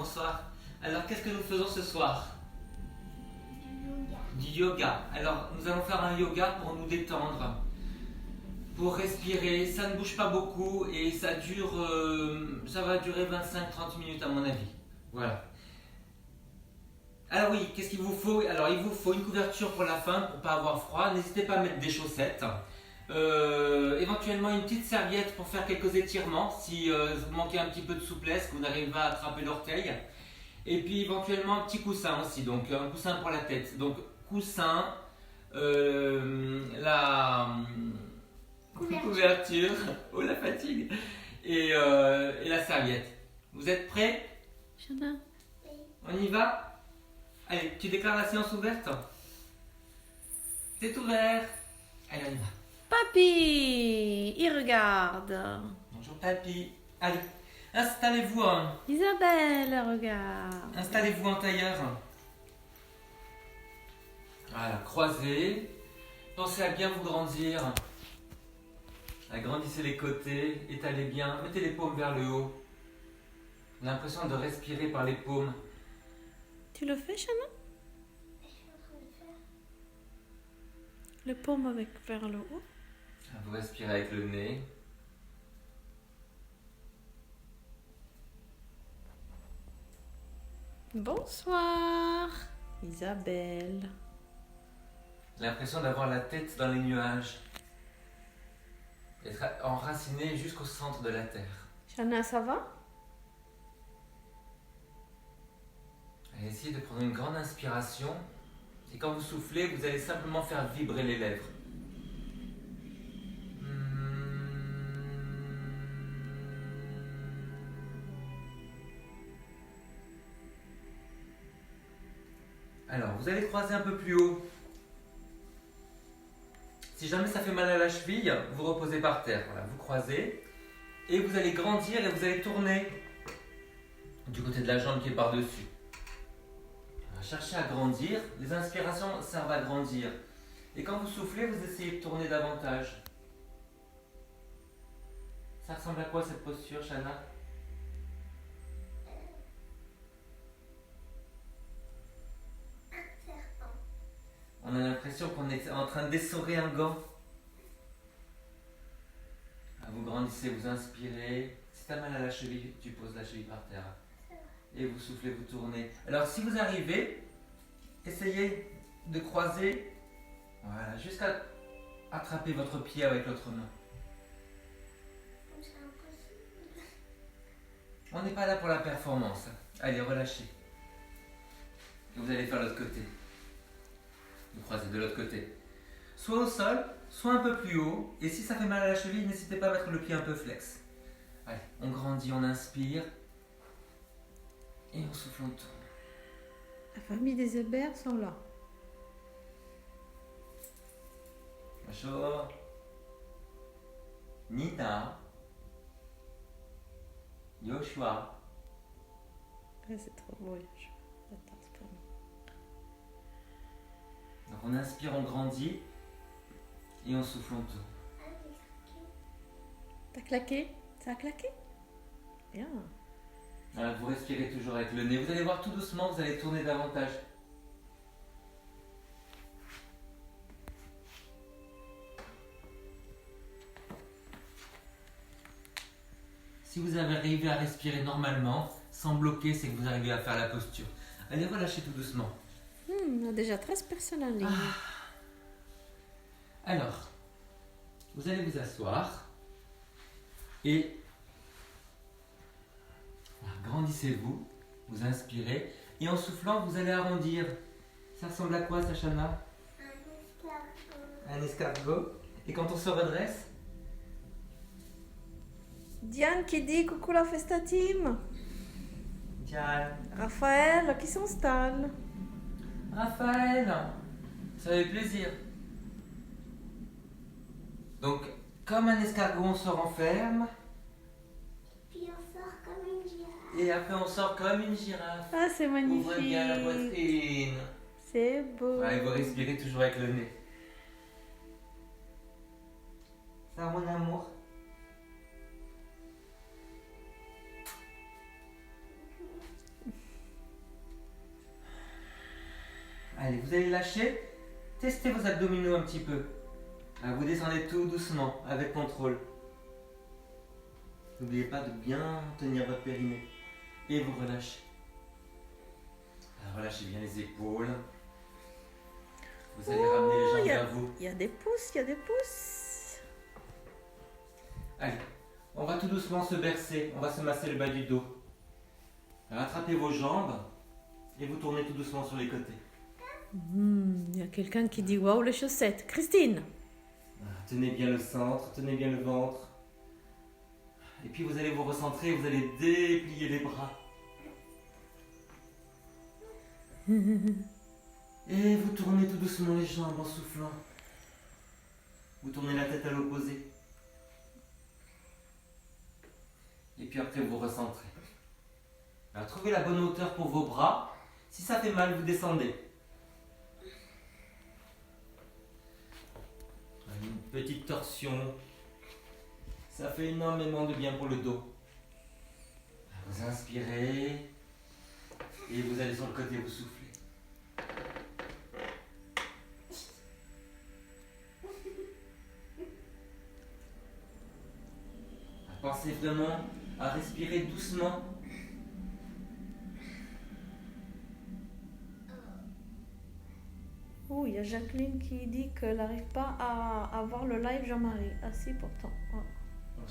bonsoir. Alors, qu'est-ce que nous faisons ce soir? Du yoga. Alors, nous allons faire un yoga pour nous détendre, pour respirer. Ça ne bouge pas beaucoup et ça dure, ça va durer 25-30 minutes à mon avis. Voilà. Alors oui, qu'est-ce qu'il vous faut? Alors, il vous faut une couverture pour la fin pour ne pas avoir froid. N'hésitez pas à mettre des chaussettes. Éventuellement une petite serviette pour faire quelques étirements si vous manquez un petit peu de souplesse, que vous n'arrivez pas à attraper l'orteil. Et puis éventuellement un petit coussin aussi, donc un coussin pour la tête. Donc coussin, la couverture, oh la fatigue, et la serviette. Vous êtes prêts? Shana. On y va? Allez, tu déclares la séance ouverte? C'est ouvert. Allez, on y va. Papy, il regarde. Bonjour papy. Allez, installez-vous Isabelle, regarde. installez-vous en tailleur. Voilà, croisez. Pensez à bien vous grandir. Agrandissez les côtés, étalez bien, mettez les paumes vers le haut. On a l'impression de respirer par les paumes. Tu le fais, Shana? Je suis en train de faire. Le paume avec vers le haut. Vous respirez avec le nez. Bonsoir, Isabelle. L'impression d'avoir la tête dans les nuages. Être enraciné jusqu'au centre de la terre. Shana, ça va? Allez, essayez de prendre une grande inspiration. Et quand vous soufflez, vous allez simplement faire vibrer les lèvres. Alors, vous allez croiser un peu plus haut. Si jamais ça fait mal à la cheville, vous reposez par terre. Voilà, vous croisez. Et vous allez grandir et vous allez tourner du côté de la jambe qui est par-dessus. Cherchez à grandir. Les inspirations servent à grandir. Et quand vous soufflez, vous essayez de tourner davantage. Ça ressemble à quoi cette posture, Shana? Serpent. On a l'impression qu'on est en train d'essorer un gant. Vous grandissez, vous inspirez. Si tu as mal à la cheville, tu poses la cheville par terre. Et vous soufflez, vous tournez. Alors si vous arrivez, essayez de croiser, voilà, jusqu'à attraper votre pied avec l'autre main. C'est impossible. On n'est pas là pour la performance. Allez, relâchez. Et vous allez faire l'autre côté. Vous croisez de l'autre côté. Soit au sol, soit un peu plus haut. Et si ça fait mal à la cheville, n'hésitez pas à mettre le pied un peu flex. Allez, on grandit, on inspire. Et on souffle, on tourne. La famille des Hébert sont là. Bonjour. Nina. Joshua. Ouais, c'est trop beau. Attends, c'est pour moi. Donc on inspire, on grandit. Et on souffle, on tourne. T'as claqué? Ça a claqué? Bien. Voilà, vous respirez toujours avec le nez. Vous allez voir tout doucement, vous allez tourner davantage. Si vous avez arrivé à respirer normalement, sans bloquer, c'est que vous arrivez à faire la posture. Allez, relâchez tout doucement. On a déjà 13 personnes en ligne. Alors, vous allez vous asseoir et grandissez-vous, vous inspirez et en soufflant, vous allez arrondir. Ça ressemble à quoi, Sachana? Un escargot. Un escargot. Et quand on se redresse, Diane qui dit coucou la Festa Team. Diane, Raphaël qui s'installe. Raphaël, ça fait plaisir. Donc, comme un escargot, on se renferme Puis on sort comme une girafe. et après on sort comme une girafe. Ah, c'est Ouvrez bien la magnifique. poitrine. C'est beau. Ouais, et vous respirez toujours avec le nez. Ça va, mon amour? Allez, vous allez lâcher. Testez vos abdominaux un petit peu. Vous descendez tout doucement, avec contrôle. N'oubliez pas de bien tenir votre périnée. Et vous relâchez. Relâchez bien les épaules. Vous allez ramener les jambes vers vous. Il y a des pouces, il y a des pouces. Allez, on va tout doucement se bercer. On va se masser le bas du dos. Rattrapez vos jambes et vous tournez tout doucement sur les côtés. Il y a quelqu'un qui dit waouh les chaussettes. Christine. Tenez bien le centre, tenez bien le ventre. Et puis vous allez vous recentrer, vous allez déplier les bras. Et vous tournez tout doucement les jambes en soufflant. Vous tournez la tête à l'opposé. Et puis après vous recentrez. Alors trouvez la bonne hauteur pour vos bras. Si ça fait mal, vous descendez. Une petite torsion. Ça fait énormément de bien pour le dos. Vous inspirez. Et vous allez sur le côté, vous soufflez. Pensez vraiment à respirer doucement. Oh, il y a Jacqueline qui dit qu'elle n'arrive pas à voir le live Jean-Marie. Ah si, pourtant. Oh.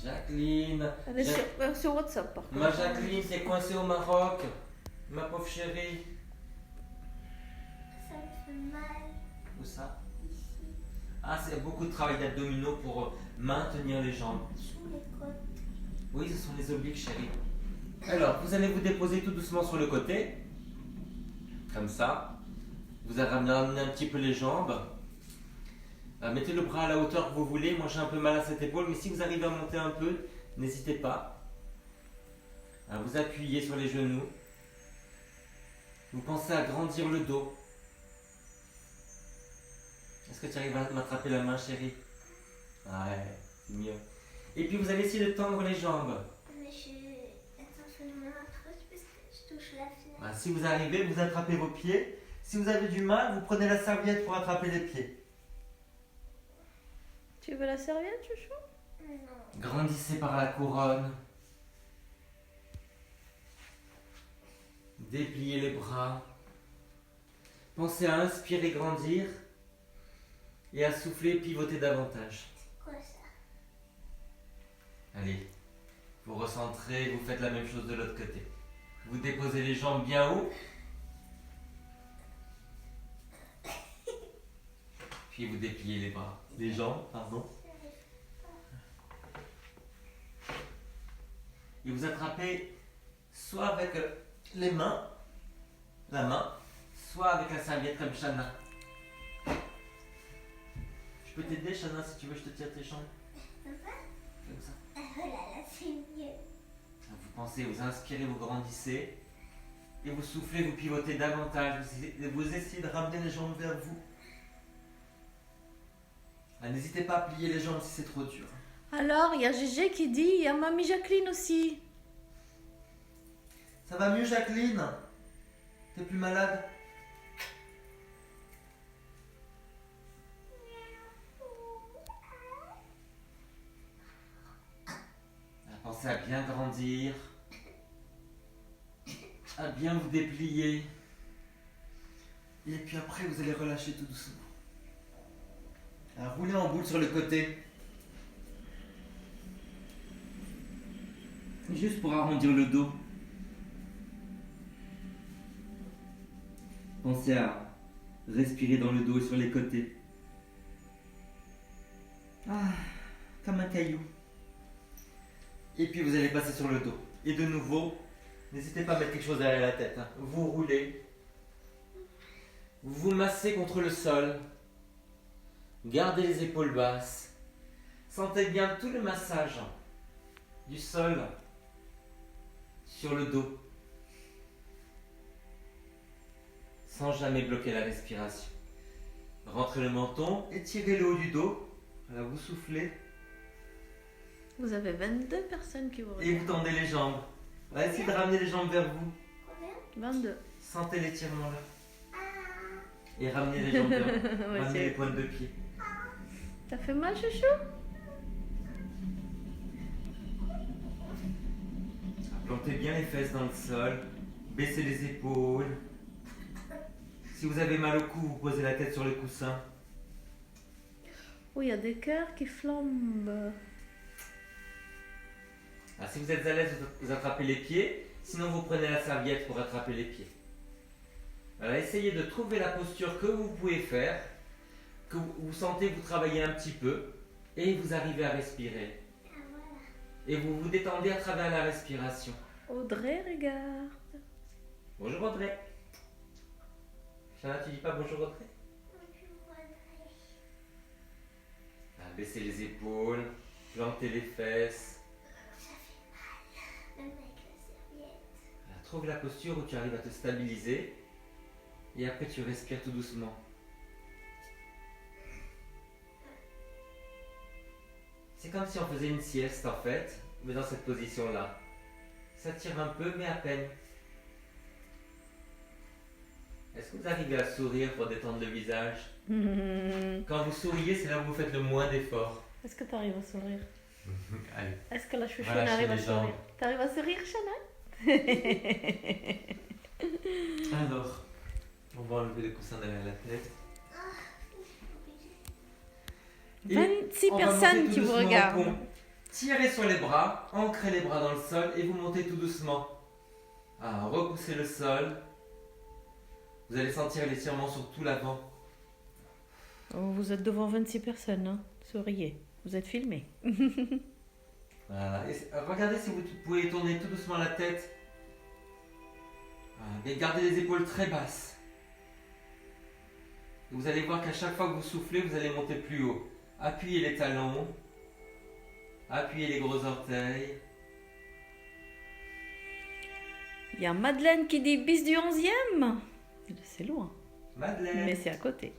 Jacqueline. Elle est sur WhatsApp par contre. Ma Jacqueline s'est coincée au Maroc. Ma pauvre chérie. Ça me fait mal Où ça? ici, Ah, c'est beaucoup de travail d'abdominaux pour maintenir les jambes. sur les côtes. Oui, ce sont les obliques, chérie. Alors, vous allez vous déposer tout doucement sur le côté. Comme ça. Vous allez ramener un petit peu les jambes. Mettez le bras à la hauteur que vous voulez. Moi, j'ai un peu mal à cette épaule, mais si vous arrivez à monter un peu, n'hésitez pas. Vous appuyez sur les genoux. Vous pensez à grandir le dos. Est-ce que tu arrives à m'attraper la main, chérie? Ouais, c'est mieux. Et puis, vous allez essayer de tendre les jambes. Mais attends, je me rapproche parce que je touche la fenêtre. Si vous arrivez, vous attrapez vos pieds. Si vous avez du mal, vous prenez la serviette pour attraper les pieds. Tu veux la serviette, chouchou? Non. Grandissez par la couronne. Dépliez les bras. Pensez à inspirer, grandir. Et à souffler, pivoter davantage. C'est quoi ça? Allez, vous recentrez, vous faites la même chose de l'autre côté. Vous déposez les jambes bien haut. Puis vous dépliez les bras. Les jambes, pardon. Et vous attrapez soit avec les mains, la main, soit avec la serviette comme Shana. Je peux t'aider, Shana, si tu veux, je te tire tes jambes. Comme ça. Oh là là, c'est mieux. Vous pensez, vous inspirez, vous grandissez. Et vous soufflez, vous pivotez davantage. Vous essayez de ramener les jambes vers vous. N'hésitez pas à plier les jambes si c'est trop dur. Alors, il y a Gégé qui dit, il y a mamie Jacqueline aussi. Ça va mieux, Jacqueline? T'es plus malade? Pensez à bien grandir, à bien vous déplier. Et puis après, vous allez relâcher tout doucement. Roulez en boule sur le côté. Juste pour arrondir le dos. Pensez à respirer dans le dos et sur les côtés. Comme un caillou. Et puis vous allez passer sur le dos. Et de nouveau, n'hésitez pas à mettre quelque chose derrière la tête. Vous roulez. Vous vous massez contre le sol. Gardez les épaules basses. Sentez bien tout le massage du sol sur le dos. Sans jamais bloquer la respiration. Rentrez le menton, étirez le haut du dos. Voilà, vous soufflez. Vous avez 22 personnes qui vous regardent. Et vous tendez les jambes. Voilà, essayez de ramener les jambes vers vous. Combien? 22. Sentez l'étirement là. Et ramenez les jambes, Ouais, ramenez c'est- les pointes de pied. Ça fait mal, chouchou? Plantez bien les fesses dans le sol, baissez les épaules. Si vous avez mal au cou, vous posez la tête sur le coussin. Oh, il y a des cœurs qui flambent. Alors, si vous êtes à l'aise, vous attrapez les pieds. Sinon, vous prenez la serviette pour attraper les pieds. Voilà, essayez de trouver la posture que vous pouvez faire, que vous sentez que vous travaillez un petit peu, et vous arrivez à respirer. Ah, voilà. Et vous vous détendez à travers la respiration. Audrey, regarde. Bonjour Audrey. Chana, tu dis pas bonjour Audrey? Baissez les épaules, plantez les fesses. Ça fait mal, même avec la serviette. Voilà, trouve la posture où tu arrives à te stabiliser. Et après, tu respires tout doucement. C'est comme si on faisait une sieste en fait, mais dans cette position-là. Ça tire un peu, mais à peine. Est-ce que vous arrivez à sourire pour détendre le visage? Quand vous souriez, c'est là où vous faites le moins d'efforts. Est-ce que tu arrives à sourire? Allez. Est-ce que la chouchou Relâchez arrive à les jambes. sourire? T'arrives à sourire, Chana? Alors, on va enlever le coussin derrière la tête. Et 26 on va monter personnes tout qui vous doucement au regardent. pont. Tirez sur les bras, ancrez les bras dans le sol et vous montez tout doucement. Ah, repoussez le sol. Vous allez sentir l'étirement sur tout l'avant. Oh, vous êtes devant 26 personnes, hein. Souriez. Vous êtes filmés. Voilà. Et regardez si vous pouvez tourner tout doucement la tête. Voilà. Mais gardez les épaules très basses. Et vous allez voir qu'à chaque fois que vous soufflez, vous allez monter plus haut. Appuyez les talons. Appuyez les gros orteils. Il y a Madeleine qui dit bis du 11e. C'est loin, Madeleine. mais c'est à côté.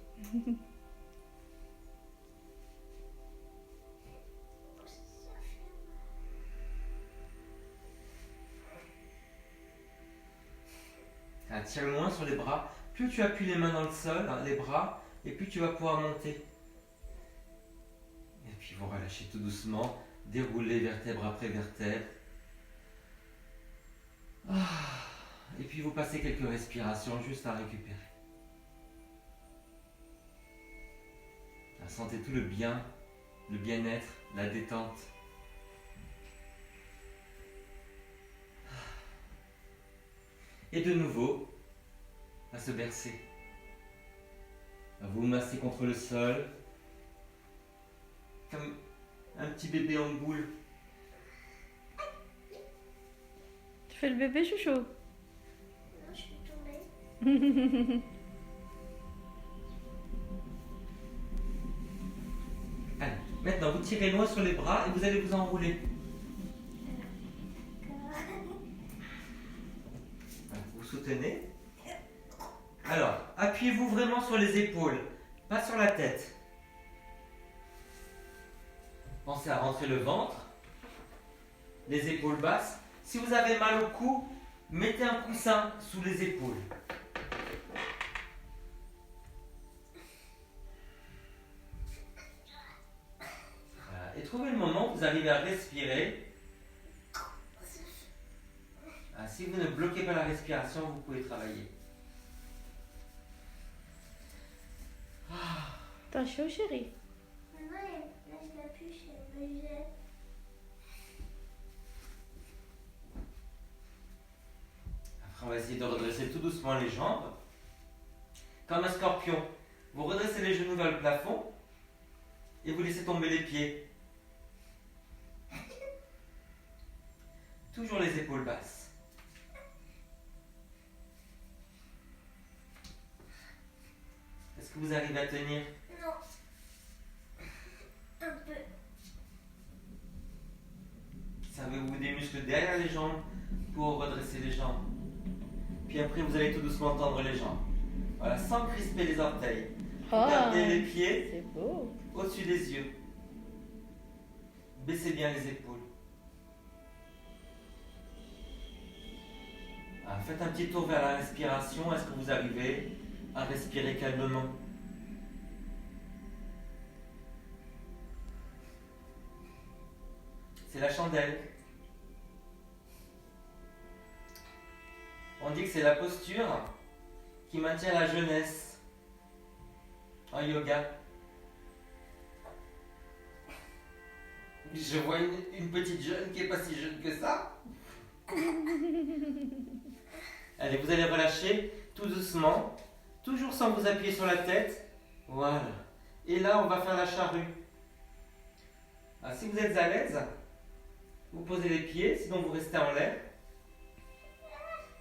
Ah, tire loin sur les bras. Plus tu appuies les mains dans le sol, hein, les bras, et plus tu vas pouvoir monter. Et puis vous relâchez tout doucement. Déroulez vertèbre après vertèbre. Ah. Et puis vous passez quelques respirations juste à récupérer. Ah, sentez tout le bien, le bien-être, la détente. Et de nouveau, à se bercer. À vous masser contre le sol, comme un petit bébé en boule. Tu fais le bébé, chouchou? Non, je suis tombée. Allez, maintenant vous tirez loin sur les bras et vous allez vous enrouler. Voilà, vous soutenez. Alors, appuyez-vous vraiment sur les épaules, pas sur la tête. Pensez à rentrer le ventre, les épaules basses. Si vous avez mal au cou, mettez un coussin sous les épaules. Voilà. Et trouvez le moment où vous arrivez à respirer. Ah, si vous ne bloquez pas la respiration, vous pouvez travailler. T'as chaud, chérie? Maman, là, je m'appuie sur le budget. Après, on va essayer de redresser tout doucement les jambes. Comme un scorpion. Vous redressez les genoux vers le plafond et vous laissez tomber les pieds. Toujours les épaules basses. Est-ce que vous arrivez à tenir? Non. Un peu. Servez-vous des muscles derrière les jambes pour redresser les jambes. Puis après, vous allez tout doucement tendre les jambes. Voilà, sans crisper les orteils. Gardez les pieds C'est beau. au-dessus des yeux. Baissez bien les épaules. Faites un petit tour vers la respiration. Est-ce que vous arrivez à respirer calmement. C'est la chandelle. On dit que c'est la posture qui maintient la jeunesse en yoga. Je vois une petite jeune qui est pas si jeune que ça. Allez, vous allez relâcher tout doucement, toujours sans vous appuyer sur la tête. Voilà. Et là, on va faire la charrue. Alors, si vous êtes à l'aise, vous posez les pieds, sinon vous restez en l'air.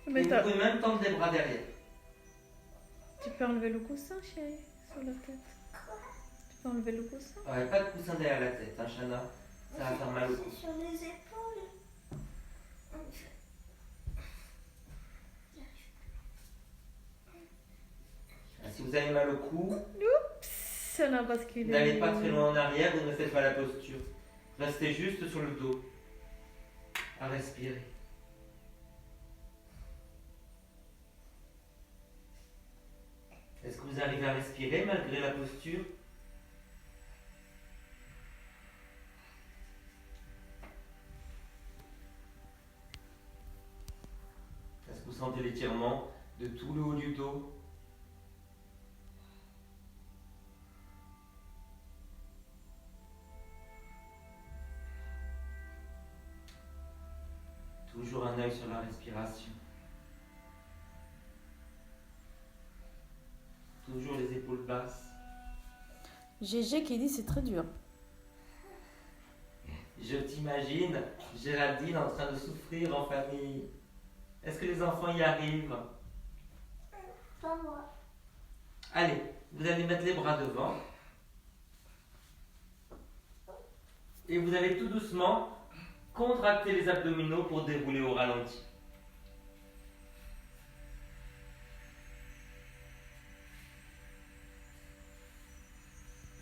Mais Et vous pouvez même tendre les bras derrière. tu peux enlever le coussin, chérie, sur la tête. Tu peux enlever le coussin. Ouais, pas de coussin derrière la tête, hein, Chana. Ça va faire mal au cou. C'est sur les épaules. Si vous avez mal au cou, Ça n'a basculé. n'allez pas très loin en arrière, vous ne faites pas la posture. Restez juste sur le dos, à respirer. Est-ce que vous arrivez à respirer malgré la posture? Est-ce que vous sentez l'étirement de tout le haut du dos? Toujours un œil sur la respiration. Toujours les épaules basses. GG qui dit c'est très dur. Je t'imagine, Géraldine, en train de souffrir en famille. Est-ce que les enfants y arrivent? Pas moi. Allez, vous allez mettre les bras devant. Et vous allez tout doucement contracter les abdominaux pour dérouler au ralenti.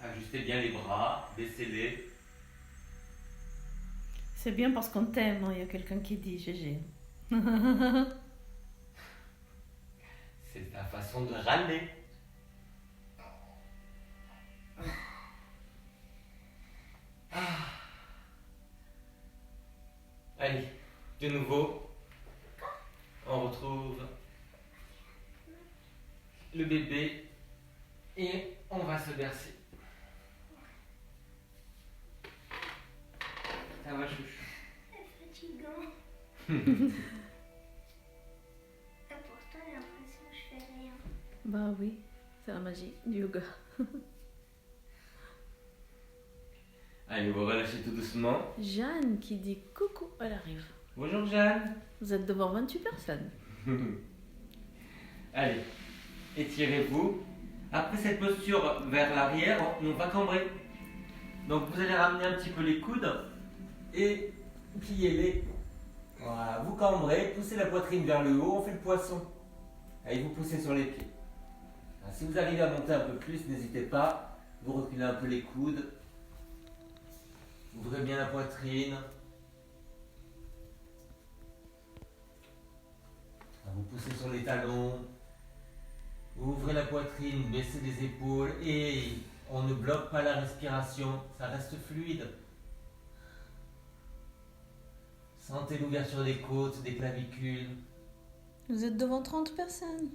Ajustez bien les bras, baissez-les. C'est bien parce qu'on t'aime, hein, il y a quelqu'un qui dit GG. C'est ta façon de râler. Ah. Allez, de nouveau, on retrouve le bébé et on va se bercer. Ça va, chouchou? C'est fatigant. Et pourtant, j'ai l'impression que je fais rien. Bah oui, c'est la magie du yoga. Allez, vous relâchez tout doucement. Jeanne qui dit coucou, elle arrive. Bonjour Jeanne. Vous êtes devant 28 personnes. Allez, étirez-vous. Après cette posture vers l'arrière, on va cambrer. Donc vous allez ramener un petit peu les coudes et pliez-les. Voilà, vous cambrez, poussez la poitrine vers le haut, on fait le poisson. Allez, vous poussez sur les pieds. Alors, si vous arrivez à monter un peu plus, n'hésitez pas. Vous reculez un peu les coudes. Ouvrez bien la poitrine. Vous poussez sur les talons. Vous ouvrez la poitrine, baissez les épaules et on ne bloque pas la respiration. Ça reste fluide. Sentez l'ouverture des côtes, des clavicules. Vous êtes devant 30 personnes.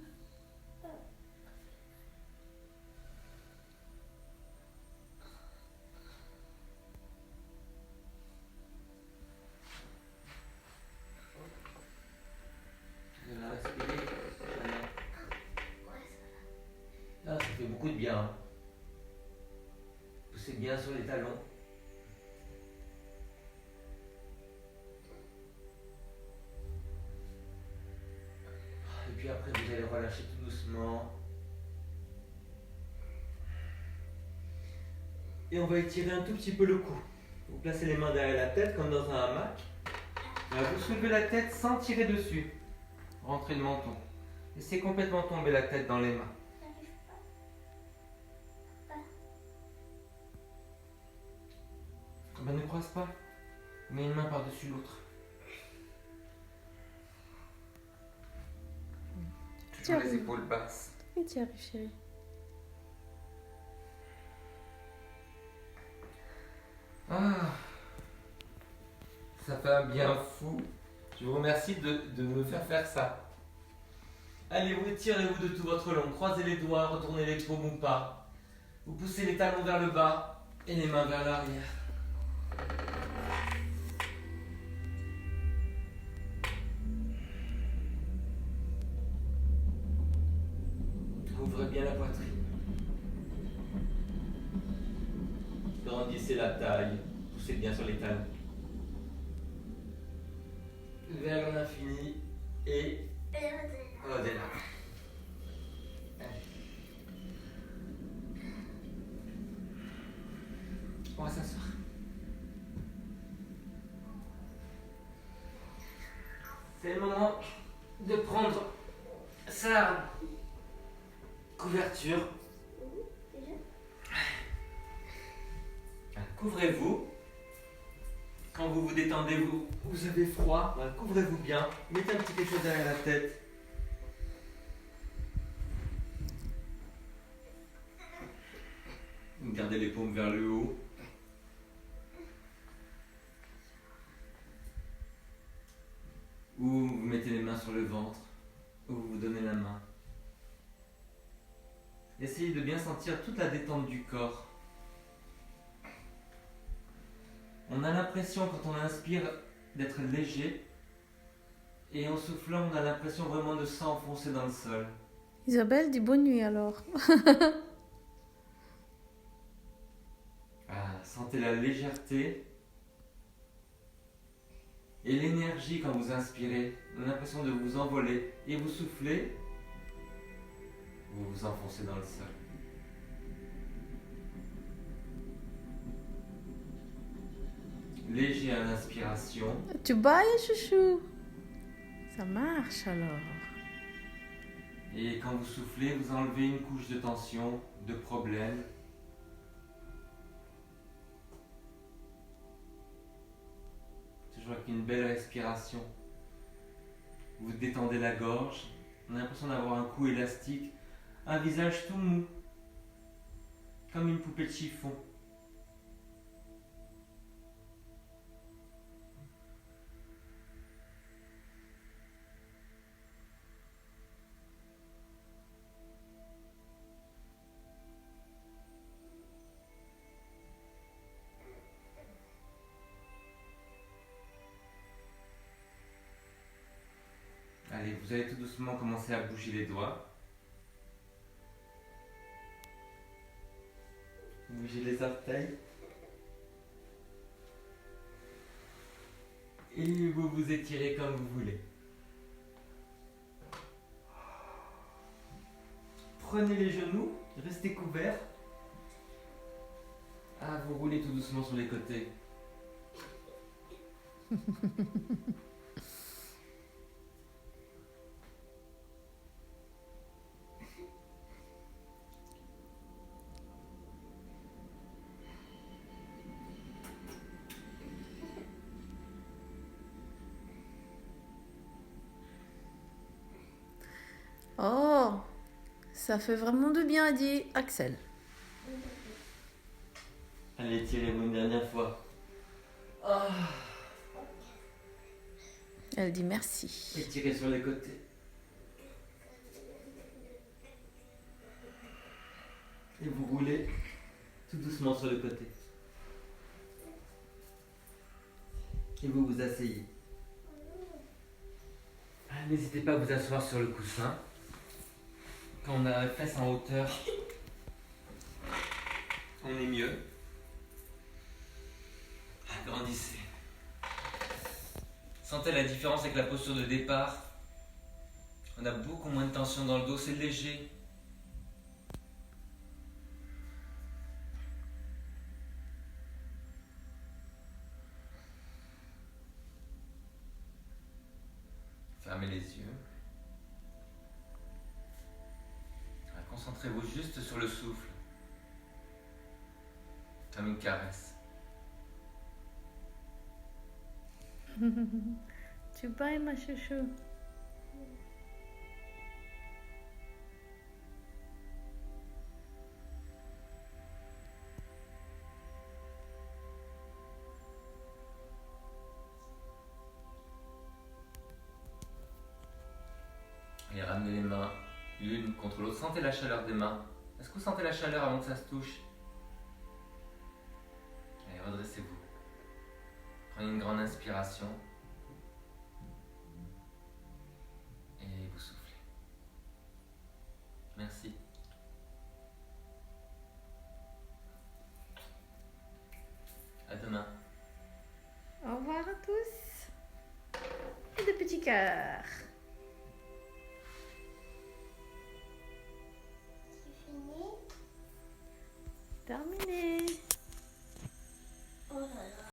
Vous allez respirer. Ah, ça fait beaucoup de bien. Hein. Poussez bien sur les talons. Et puis après, vous allez relâcher tout doucement. Et on va étirer un tout petit peu le cou. Vous placez les mains derrière la tête comme dans un hamac. Vous soulevez la tête sans tirer dessus. Rentrez le menton. Laissez complètement tomber la tête dans les mains. J'arrive pas. Ben, ne croise pas. Mets une main par-dessus l'autre. Toujours les épaules basses. que tu y arrives, chérie. Ah, ça fait un bien fou. Je vous remercie de me faire ça. Allez, vous étirez-vous de tout votre long. Croisez les doigts, retournez les paumes ou pas. Vous poussez les talons vers le bas et les mains vers l'arrière. Ouvrez bien la poitrine. Grandissez la taille. Poussez bien sur les talons. Vers l'infini et au-delà. Allez. On va s'asseoir. C'est le moment de prendre sa couverture. Couvrez-vous. Quand vous vous détendez, vous avez froid. Voilà, couvrez-vous bien. Mettez un petit quelque chose derrière la tête. Gardez les paumes vers le haut. Ou vous mettez les mains sur le ventre. Ou vous donnez la main. Essayez de bien sentir toute la détente du corps. On a l'impression, quand on inspire, d'être léger. Et en soufflant, on a l'impression vraiment de s'enfoncer dans le sol. Isabelle dit bonne nuit alors. Ah, sentez la légèreté et l'énergie quand vous inspirez. On a l'impression de vous envoler. Et vous soufflez, vous vous enfoncez dans le sol. Léger à l'inspiration. Tu bailles, chouchou? Ça marche alors. Et quand vous soufflez, vous enlevez une couche de tension, de problème. Toujours avec une belle respiration. Vous détendez la gorge. On a l'impression d'avoir un cou élastique. Un visage tout mou. Comme une poupée de chiffon. Allez, vous allez tout doucement commencer à bouger les doigts. Bougez les orteils. Et vous vous étirez comme vous voulez. Prenez les genoux, restez couverts. Ah, vous roulez tout doucement sur les côtés. Oh, ça fait vraiment du bien, dit Axel. Allez, tirez-vous une dernière fois. Ah. Elle dit merci. Et tirez sur les côtés. Et vous roulez tout doucement sur le côté. Et vous vous asseyez. Ah, n'hésitez pas à vous asseoir sur le coussin. Quand on a les fesses en hauteur, on est mieux. Agrandissez. Sentez la différence avec la posture de départ. On a beaucoup moins de tension dans le dos, c'est léger. Fermez les yeux. Concentrez-vous juste sur le souffle, comme une caresse. Tu bailles, ma chouchou. Et ramenez les mains l'une contre l'autre. Sentez la chaleur des mains. Est-ce que vous sentez la chaleur avant que ça se touche? Allez, redressez-vous. Prenez une grande inspiration. Et vous soufflez. Merci. À demain. Au revoir à tous. Et des petits cœurs.